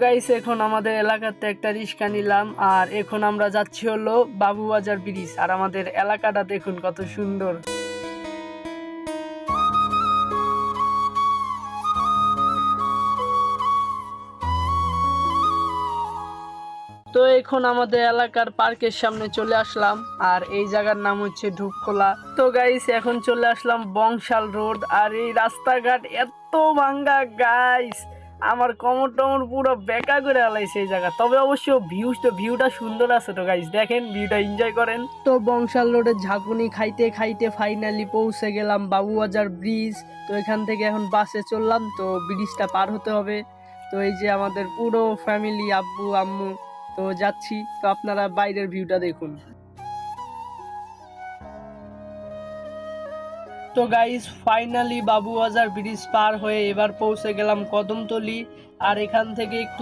Guys এখন আমাদের এলাকাতে একটা রিক্সা নিলাম আর এখন আমরা যাচ্ছি হলো বাবুবাজার ব্রিজ। আর আমাদের এলাকাটা দেখুন কত সুন্দর। তো এখন আমাদের এলাকার পার্কের সামনে চলে আসলাম আর এই জায়গার নাম হচ্ছে ধূপখোলা। তো গাইস এখন চলে আসলাম বংশাল রোড। আর এই রাস্তাঘাট এত ভাঙ্গা গাইস, আমার কোমর টমর পুরো বেকা করে আলাইছে এই জায়গা। তবে অবশ্য ভিউটা সুন্দর আছে। তো গাইস দেখেন, ভিউটা এনজয় করেন। তো বংশাল রোডের ঝাঁকুনি খাইতে খাইতে ফাইনালি পৌঁছে গেলাম বাবুবাজার ব্রিজ। তো এখান থেকে এখন বাসে চললাম, তো ব্রিজটা পার হতে হবে। তো এই যে আমাদের পুরো ফ্যামিলি, আব্বু আম্মু, তো যাচ্ছি। তো আপনারা বাইরের ভিউটা দেখুন। তো গাইস ফাইনালি বাবুবাজার ব্রিজ পার হয়ে এবার পৌঁছে গেলাম কদমতলি। আর এখান থেকে একটু